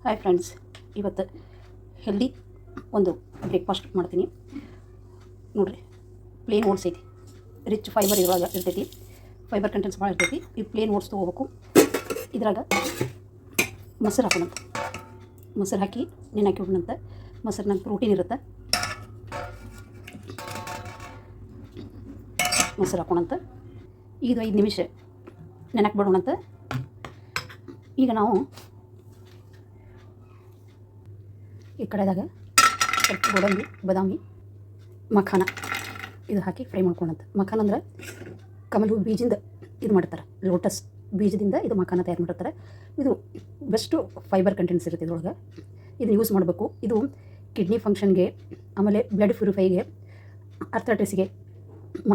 Hi friends, ಇವತ್ತು healthy ಒಂದು breakfast ಮಾಡ್ತೀನಿ ನೋಡಿರಿ. ಪ್ಲೇನ್ ಓಟ್ಸ್ ಐತಿ, ರಿಚ್ ಫೈಬರ್ ಇದ್ರಾಗ ಇರ್ತೈತಿ, ಫೈಬರ್ ಕಂಟೆಂಟ್ಸ್ ಭಾಳ ಇರ್ತೈತಿ. ಇದು ಪ್ಲೇನ್ ಓಟ್ಸ್ ತೊಗೋಬೇಕು. ಇದ್ರಾಗ ಮೊಸರು ಹಾಕೋಣಂತ, ಮೊಸರು ಹಾಕಿ ನೆನೆ ಬಿಡೋಣಂತ. ಮೊಸರಿನಾಗ ಪ್ರೋಟೀನ್ ಇರುತ್ತೆ. ಮೊಸರು ಹಾಕೋಣಂತ. ಇದು 5 ನಿಮಿಷ ನೆನಕ್ಕೆ ಬಿಡೋಣಂತ. ಈಗ ನಾವು ಈ ಕಡೆದಾಗ ಸ್ವಲ್ಪ ಗೋಡಂಬಿ, ಬಾದಾಮಿ, ಮಖಾನ ಇದು ಹಾಕಿ ಫ್ರೈ ಮಾಡ್ಕೊಂಡಂತ. ಮಖಾನ ಅಂದ್ರೆ ಕಮಲ ಹೂ ಬೀಜದಿಂದ ಇದು ಮಾಡ್ತಾರೆ, ಲೋಟಸ್ ಬೀಜದಿಂದ ಇದು ಮಖಾನ ತಯಾರು ಮಾಡಿರ್ತಾರೆ. ಇದು ಬೆಸ್ಟು ಫೈಬರ್ ಕಂಟೆಂಟ್ಸ್ ಇರುತ್ತೆ ಇದ್ರೊಳಗೆ. ಇದನ್ನು ಯೂಸ್ ಮಾಡಬೇಕು. ಇದು ಕಿಡ್ನಿ ಫಂಕ್ಷನ್ಗೆ, ಆಮೇಲೆ ಬ್ಲಡ್ ಪ್ಯೂರಿಫೈಗೆ, ಅರ್ಥ್ರೈಟಿಸ್ಗೆ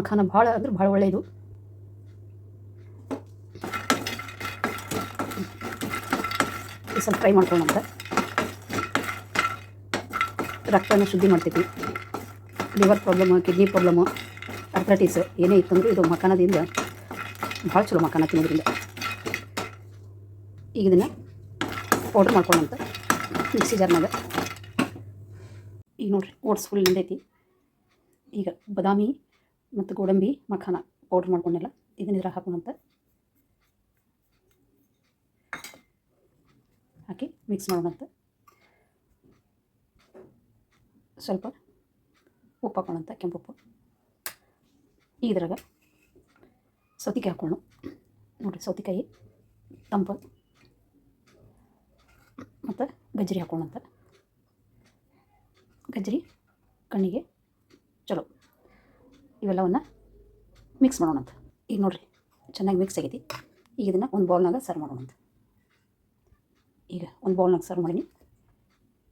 ಮಖಾನ ಭಾಳ ಅಂದ್ರೆ ಭಾಳ ಒಳ್ಳೆಯದು. ಸ್ವಲ್ಪ ಫ್ರೈ ಮಾಡ್ಕೊಳ್ಳೋಂತ. ರಕ್ತನ ಶುದ್ಧಿ ಮಾಡ್ತೈತಿ. Liver problem, kidney problem, arthritis ಏನೇ ಇತ್ತಂದ್ರೂ ಇದು ಮಖಾನದಿಂದ ಭಾಳ ಚಲೋ. ಮಖಾನ ತಿನ್ನೋದ್ರಿಂದ. ಈಗ ಇದನ್ನು ಪೌಡ್ರ್ ಮಾಡ್ಕೊಳ್ಳೋಂತ ಮಿಕ್ಸಿ ಜಾರ್ನಾಗ. ಈಗ ನೋಡಿರಿ, ಓಟ್ಸ್ ಫುಲ್ ನಿಂದೈತಿ. ಈಗ ಬಾದಾಮಿ ಮತ್ತು ಗೋಡಂಬಿ, ಮಖಾನ ಪೌಡ್ರ್ ಮಾಡ್ಕೊಂಡೆಲ್ಲ ಇದನ್ನ ಇದ್ರಾಗ ಹಾಕೋಣಂತ. ಹಾಕಿ ಮಿಕ್ಸ್ ಮಾಡೋಣಂತ. ಸ್ವಲ್ಪ ಉಪ್ಪು ಹಾಕೋಣಂತ, ಕೆಂಪು ಉಪ್ಪು. ಇದ್ರಾಗ ಸೌತೆಕಾಯಿ ಹಾಕೋಣ ನೋಡಿರಿ. ಸೌತೆಕಾಯಿ ತಂಪು ಮತ್ತು ಗಜ್ಜರಿ ಹಾಕೋಣಂತ. ಗಜ್ಜರಿ ಕಣ್ಣಿಗೆ ಚಲೋ. ಇವೆಲ್ಲವನ್ನು ಮಿಕ್ಸ್ ಮಾಡೋಣಂತ. ಈಗ ನೋಡಿರಿ, ಚೆನ್ನಾಗಿ ಮಿಕ್ಸ್ ಆಗೈತಿ. ಈಗ ಇದನ್ನು ಒಂದು ಬೌಲ್ನಾಗ ಸರ್ವ್ ಮಾಡೋಣಂತ. ಈಗ ಒಂದು ಬೌಲ್ನಾಗ ಸರ್ವ್ ಮಾಡೀನಿ.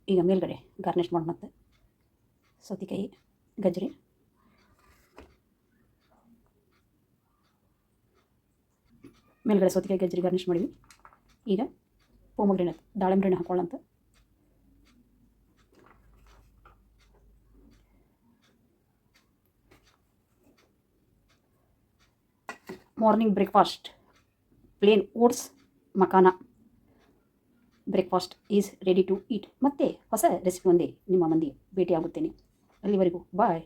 ಈಗ ಮೇಲ್ಗಡೆ ಗಾರ್ನಿಷ್ ಮಾಡೋಣಂತ. ಸೌತೆಕಾಯಿ, ಗಜ್ಜರಿ, ಮೇಲ್ಗಡೆ ಸೌತೆಕಾಯಿ ಗಜ್ಜರಿ ಗಾರ್ನಿಷ್ ಮಾಡೀನಿ. ಈಗ ಪೋಮಗ್ರೆನೇಟ್, ದಾಳಿಂಬೆ ಹಣ್ಣು ಹಾಕೊಳ್ಳೋಂತ. Morning breakfast plain oats makhana breakfast is ready to eat. ಮತ್ತೆ ಹೊಸ ರೆಸಿಪಿ ಒಂದೇ ನಿಮ್ಮ ಮಂದಿ ಭೇಟಿ ಆಗುತ್ತೇನೆ. ಅಲ್ಲಿವರೆಗೂ ಬಾಯ್.